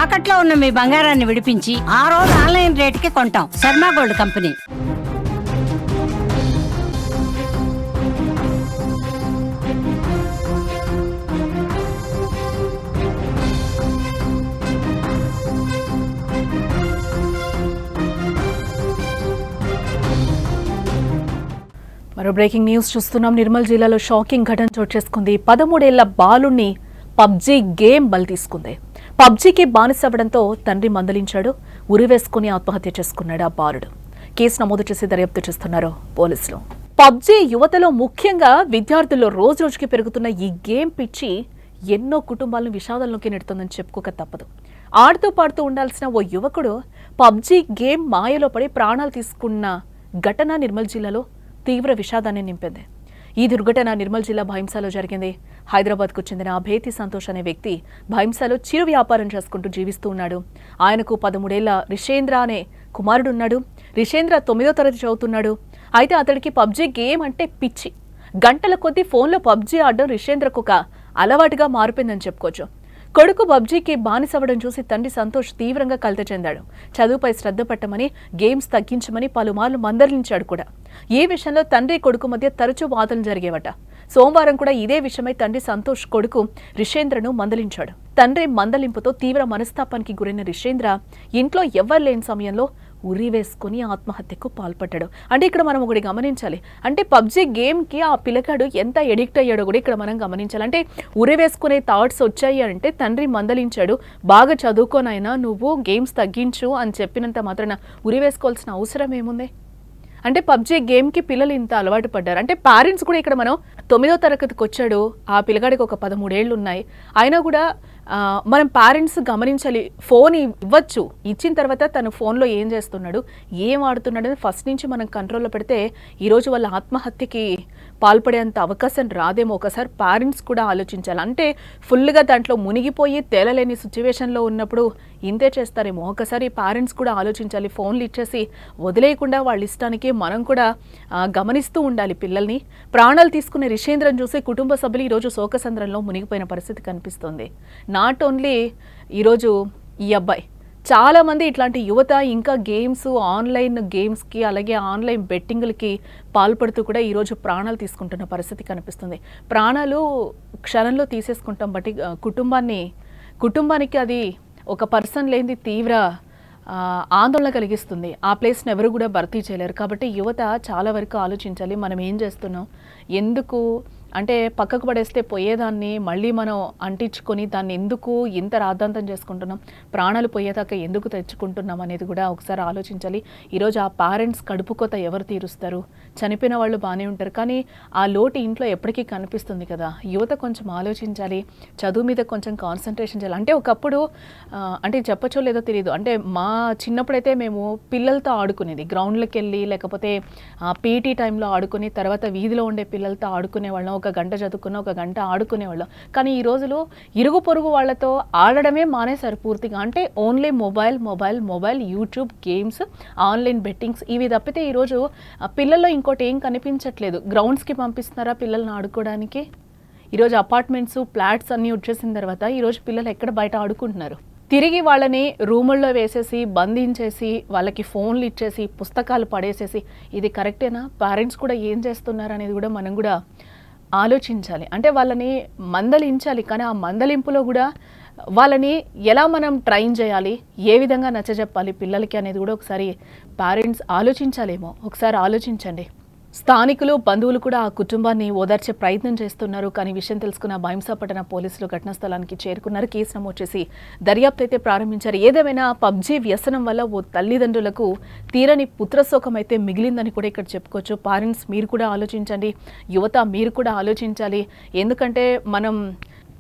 తాకట్లో ఉన్న మీ బంగారాన్ని విడిపించి ఆ రోజు ఆన్లైన్ రేటుకి కొంటాం. Sharma gold company. మరో బ్రేకింగ్ న్యూస్ చూస్తున్నాం. నిర్మల్ జిల్లాలో షాకింగ్ ఘటన చోటు చేసుకుంది. 13 ఏళ్ల బాలుణ్ణి పబ్జీ గేమ్ బలి తీసుకుంది. పబ్జీకి బానిసవ్వడంతో తండ్రి మందలించాడు. ఉరివేసుకుని ఆత్మహత్య చేసుకున్నాడు ఆ బాలుడు. కేసు నమోదు చేసి దర్యాప్తు చేస్తున్నారు పోలీసులు. పబ్జీ యువతలో, ముఖ్యంగా విద్యార్థుల్లో రోజు రోజుకి పెరుగుతున్న ఈ గేమ్ పిచ్చి ఎన్నో కుటుంబాలను విషాదంలోకి నెడుతుందని చెప్పుకోక తప్పదు. ఆడుతూ పాడుతూ ఉండాల్సిన ఓ యువకుడు పబ్జీ గేమ్ మాయలో పడి ప్రాణాలు తీసుకున్న ఘటన నిర్మల్ జిల్లాలో తీవ్ర విషాదాన్ని నింపింది. ఈ దుర్ఘటన నిర్మల్ జిల్లా భైంసాలో జరిగింది. హైదరాబాద్కు చెందిన భేతి సంతోష్ అనే వ్యక్తి భైంసాలో చిరు వ్యాపారం చేసుకుంటూ జీవిస్తూ ఉన్నాడు. ఆయనకు 13 ఏళ్ల రిషేంద్ర అనే కుమారుడున్నాడు. రిషేంద్ర 9వ తరగతి చదువుతున్నాడు. అయితే అతడికి పబ్జీ గేమ్ అంటే పిచ్చి. గంటల కొద్దీ ఫోన్లో పబ్జీ ఆడడం రిషేంద్రకు ఒక అలవాటుగా మారిపోయిందని చెప్పుకోవచ్చు. కొడుకు పబ్జీకి బానిసవ్వడం చూసి తండ్రి సంతోష్ తీవ్రంగా కలత చెందాడు. చదువుపై శ్రద్ధ పెట్టమని, గేమ్స్ తగ్గించమని పలుమార్లు మందలించాడు కూడా. ఈ విషయంలో తండ్రి కొడుకు మధ్య తరచూ వాదనలు జరిగేవట. సోమవారం కూడా ఇదే విషయమై తండ్రి సంతోష్ కొడుకు రిషేంద్రను మందలించాడు. తండ్రి మందలింపుతో తీవ్ర మనస్తాపానికి గురైన రిషేంద్ర ఇంట్లో ఎవ్వరు లేని సమయంలో ఉరి వేసుకుని ఆత్మహత్యకు పాల్పడ్డాడు. అంటే ఇక్కడ మనం ఒకటి గమనించాలి. అంటే పబ్జీ గేమ్కి ఆ పిల్లగాడు ఎంత ఎడిక్ట్ అయ్యాడో కూడా ఇక్కడ మనం గమనించాలి. అంటే ఉరి వేసుకునే థాట్స్ వచ్చాయి అంటే తండ్రి మందలించాడు, బాగా చదువుకోనైనా నువ్వు గేమ్స్ తగ్గించు అని చెప్పినంత మాత్రాన ఉరి వేసుకోవాల్సిన అవసరం ఏముంది? అంటే పబ్జీ గేమ్కి పిల్లలు ఇంత అలవాటు పడ్డారు. అంటే పేరెంట్స్ కూడా ఇక్కడ మనం 9వ తరగతికి వచ్చాడు, ఆ పిల్లగాడికి ఒక 13 ఏళ్ళు ఉన్నాయి, అయినా కూడా మనం పేరెంట్స్ గమనించాలి. ఫోన్ ఇవ్వచ్చు, ఇచ్చిన తర్వాత తను ఫోన్లో ఏం చేస్తున్నాడు, ఏం ఆడుతున్నాడు అని ఫస్ట్ నుంచి మనం కంట్రోల్లో పెడితే ఈరోజు వాళ్ళ ఆత్మహత్యకి పాల్పడేంత అవకాశం రాదేమో. ఒకసారి పేరెంట్స్ కూడా ఆలోచించాలి. అంటే ఫుల్గా దాంట్లో మునిగిపోయి తేలలేని సిచ్యువేషన్లో ఉన్నప్పుడు ఇంతే చేస్తారేమో. ఒకసారి పేరెంట్స్ కూడా ఆలోచించాలి. ఫోన్లు ఇచ్చేసి వదిలేయకుండా వాళ్ళ ఇష్టానికి మనం కూడా గమనిస్తూ ఉండాలి పిల్లల్ని. ప్రాణాలు తీసుకునే రిషేంద్రన్ చూసి కుటుంబ సభ్యులు ఈరోజు శోకసంద్రంలో మునిగిపోయిన పరిస్థితి కనిపిస్తుంది. నాట్ ఓన్లీ ఈరోజు ఈ అబ్బాయి, చాలామంది ఇట్లాంటి యువత ఇంకా గేమ్స్, ఆన్లైన్ గేమ్స్కి అలాగే ఆన్లైన్ బెట్టింగ్లకి పాల్పడుతూ కూడా ఈరోజు ప్రాణాలు తీసుకుంటున్న పరిస్థితి కనిపిస్తుంది. ప్రాణాలు క్షణంలో తీసేసుకుంటాం, బట్ కుటుంబానికి అది ఒక పర్సన్ లేని తీవ్ర ఆందోళన కలిగిస్తుంది. ఆ ప్లేస్ని ఎవరు కూడా భర్తీ చేయలేరు. కాబట్టి యువత చాలా వరకు ఆలోచించాలి. మనం ఏం చేస్తున్నాం, ఎందుకు అంటే పక్కకు పడేస్తే పోయేదాన్ని మళ్ళీ మనం అంటించుకొని దాన్ని ఎందుకు ఇంత రాద్ధాంతం చేసుకుంటున్నాం, ప్రాణాలు పోయేదాకా ఎందుకు తెచ్చుకుంటున్నాం అనేది కూడా ఒకసారి ఆలోచించాలి. ఈరోజు ఆ పేరెంట్స్ కడుపు కోత ఎవరు తీరుస్తారు? చనిపోయిన వాళ్ళు బాగానే ఉంటారు, కానీ ఆ లోటు ఇంట్లో ఎప్పటికీ కనిపిస్తుంది కదా. యువత కొంచెం ఆలోచించాలి, చదువు మీద కొంచెం కాన్సన్ట్రేషన్ చేయాలి. అంటే ఒకప్పుడు అంటే చెప్పచ్చో లేదో తెలియదు, అంటే మా చిన్నప్పుడైతే మేము పిల్లలతో ఆడుకునేది, గ్రౌండ్లోకి వెళ్ళి లేకపోతే పీటీ టైంలో ఆడుకుని తర్వాత వీధిలో ఉండే పిల్లలతో ఆడుకునేవాళ్ళం. ఒక గంట చదువుకున్న, ఒక గంట ఆడుకునేవాళ్ళం. కానీ ఈ రోజులు ఇరుగు పొరుగు వాళ్ళతో ఆడడమే మానేశారు పూర్తిగా. అంటే only mobile, YouTube, games, online bettings, ఇవి తప్పితే ఈరోజు పిల్లల్లో ఇంకోటి ఏం కనిపించట్లేదు. గ్రౌండ్స్కి పంపిస్తున్నారా పిల్లల్ని ఆడుకోవడానికి? ఈరోజు అపార్ట్మెంట్స్, ఫ్లాట్స్ అన్నీ వచ్చేసిన తర్వాత ఈరోజు పిల్లలు ఎక్కడ బయట ఆడుకుంటున్నారు? తిరిగి వాళ్ళని రూముల్లో వేసేసి బంధించేసి వాళ్ళకి ఫోన్లు ఇచ్చేసి పుస్తకాలు పడేసేసి ఇది కరెక్టేనా? పేరెంట్స్ కూడా ఏం చేస్తున్నారు అనేది కూడా మనం కూడా ఆలోచించాలి. అంటే వాళ్ళని మందలించాలి, కానీ ఆ మందలింపులో కూడా వాళ్ళని ఎలా మనం ట్రైన్ చేయాలి, ఏ విధంగా నచ్చజెప్పాలి పిల్లలకి అనేది కూడా ఒకసారి పేరెంట్స్ ఆలోచించాలేమో. ఒకసారి ఆలోచించండి. స్థానికులు, బంధువులు కూడా ఆ కుటుంబాన్ని ఓదార్చే ప్రయత్నం చేస్తున్నారు. కానీ విషయం తెలుసుకున్న భైంసా పట్టణ పోలీసులు ఘటనా స్థలానికి చేరుకున్నారు. కేసు నమోదు చేసి దర్యాప్తు అయితే ప్రారంభించారు. ఏదేమైనా పబ్జీ వ్యసనం వల్ల ఓ తల్లిదండ్రులకు తీరని పుత్రశోకం అయితే మిగిలిందని కూడా ఇక్కడ చెప్పుకోవచ్చు. పేరెంట్స్ మీరు కూడా ఆలోచించండి, యువత మీరు కూడా ఆలోచించాలి. ఎందుకంటే మనం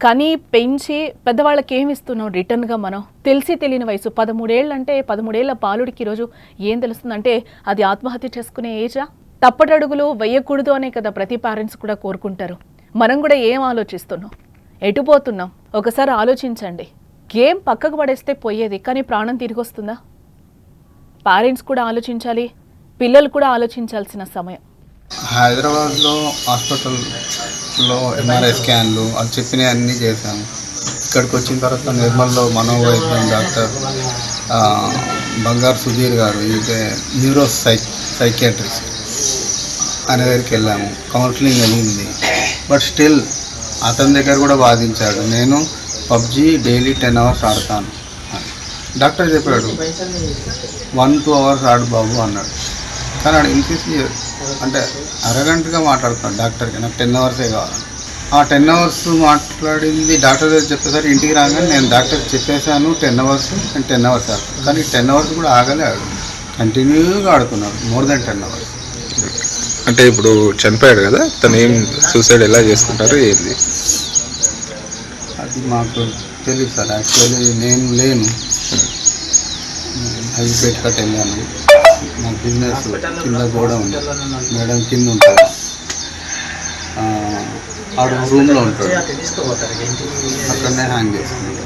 కని పెంచి పెద్దవాళ్ళకి ఏమి ఇస్తున్నాం రిటర్న్గా? మనం తెలిసి తెలియని వయసు 13 ఏళ్ళు అంటే 13 ఏళ్ల బాలుడికి ఈరోజు ఏం తెలుస్తుందంటే అది ఆత్మహత్య చేసుకునే ఏజా? తప్పటడుగులు వేయకూడదు అనే కదా ప్రతి పేరెంట్స్ కూడా కోరుకుంటారు. మనం కూడా ఏం ఆలోచిస్తున్నాం, ఎటుపోతున్నాం ఒకసారి ఆలోచించండి. గేమ్ పక్కకు పడేస్తే పోయేది, కానీ ప్రాణం తిరిగి వస్తుందా? పేరెంట్స్ కూడా ఆలోచించాలి, పిల్లలు కూడా ఆలోచించాల్సిన సమయం. హైదరాబాద్లో హాస్పిటల్లో ఎంఆర్ఐ స్కాన్లు అది చెప్పినవి అన్నీ చేశాను. ఇక్కడికి వచ్చిన తర్వాత నిర్మల్లో మనోవైద్యం డాక్టర్ బంగారు సుధీర్ గారు ఇది సైకియాట్రిస్ట్ ఆయన దగ్గరికి వెళ్ళాము. కౌన్సిలింగ్ అయ్యింది. బట్ స్టిల్ అతని దగ్గర కూడా వాదించాడు, నేను పబ్జి డైలీ 10 hours ఆడతాను. డాక్టర్ చెప్పాడు 1-2 hours ఆడు బాబు అన్నాడు. కానీ ఆడు ఇంకేసి అంటే అరగంటగా మాట్లాడుతున్నాడు డాక్టర్కి, నాకు 10 hours కావాలి. ఆ 10 hours మాట్లాడింది డాక్టర్ దగ్గర చెప్పేసరికి ఇంటికి రాగానే నేను డాక్టర్కి చెప్పేశాను 10 hours నేను 10 hours ఆడుతాను. కానీ 10 hours కూడా ఆగలే, ఆడు కంటిన్యూగా ఆడుతున్నాడు మోర్ దెన్ 10 hours. అంటే ఇప్పుడు చనిపోయాడు కదా, తను ఏం సూసైడ్ ఎలా చేసుకుంటారు ఏంది అది మాకు తెలియదు సార్. యాక్చువల్లీ నేను లేను, హైపేట్ కట్ వెళ్ళాను. నా బిజినెస్ కింద కూడా ఉంది, మేడం కింద ఉంటుంది. ఆడు రూమ్లో ఉంటాడు, అక్కడనే హ్యాంగ్ చేసుకున్నాడు.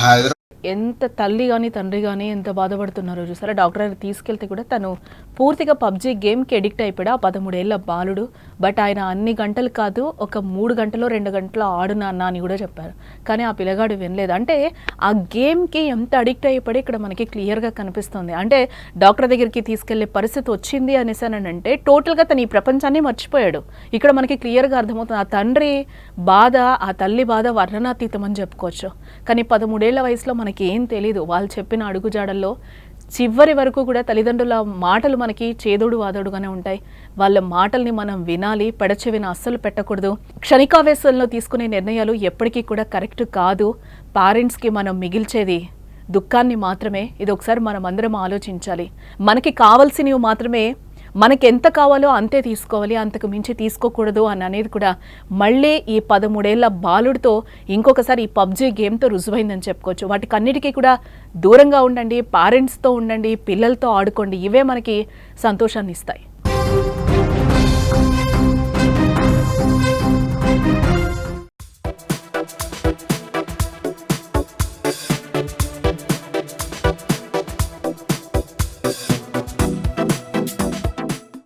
హైదరాబాద్ ఎంత తల్లి కానీ తండ్రి కానీ ఎంత బాధపడుతున్నారో చూసారా. డాక్టర్ గారికి తీసుకెళ్తే కూడా తను పూర్తిగా పబ్జి గేమ్కి ఎడిక్ట్ అయిపోయాడు ఆ 13 ఏళ్ల బాలుడు. బట్ ఆయన అన్ని గంటలు కాదు, ఒక 3 గంటలో 2 గంటలు ఆడునా అని కూడా చెప్పారు. కానీ ఆ పిల్లగాడు వినలేదు. అంటే ఆ గేమ్కి ఎంత అడిక్ట్ అయిపోయి ఇక్కడ మనకి క్లియర్గా కనిపిస్తుంది. అంటే డాక్టర్ దగ్గరికి తీసుకెళ్లే పరిస్థితి వచ్చింది అనేసానంటే టోటల్గా తను ఈ ప్రపంచాన్ని మర్చిపోయాడు. ఇక్కడ మనకి క్లియర్గా అర్థమవుతుంది ఆ తండ్రి బాధ, ఆ తల్లి బాధ వర్ణనాతీతం అని చెప్పుకోవచ్చు. కానీ 13 ఏళ్ల వయసులో మనకి ఏం తెలీదు. వాళ్ళు చెప్పిన అడుగుజాడల్లో చివరి వరకు కూడా తల్లిదండ్రుల మాటలు మనకి చేదోడు వాదోడుగానే ఉంటాయి. వాళ్ళ మాటల్ని మనం వినాలి, పెడచెవిన అస్సలు పెట్టకూడదు. క్షణికావేశంలో తీసుకునే నిర్ణయాలు ఎప్పటికీ కూడా కరెక్ట్ కాదు. పేరెంట్స్కి మనం మిగిల్చేది దుఃఖాన్ని మాత్రమే. ఇది ఒకసారి మనం అందరం ఆలోచించాలి. మనకి కావాల్సినవి మాత్రమే, మనకి ఎంత కావాలో అంతే తీసుకోవాలి, అంతకు మించి తీసుకోకూడదు అని అనేది కూడా మళ్ళీ ఈ 13 ఏళ్ల బాలుడితో ఇంకొకసారి ఈ పబ్జి గేమ్తో రుజువైందని చెప్పుకోవచ్చు. వాటికన్నిటికీ కూడా దూరంగా ఉండండి, పేరెంట్స్తో ఉండండి, పిల్లలతో ఆడుకోండి. ఇవే మనకి సంతోషాన్ని ఇస్తాయి.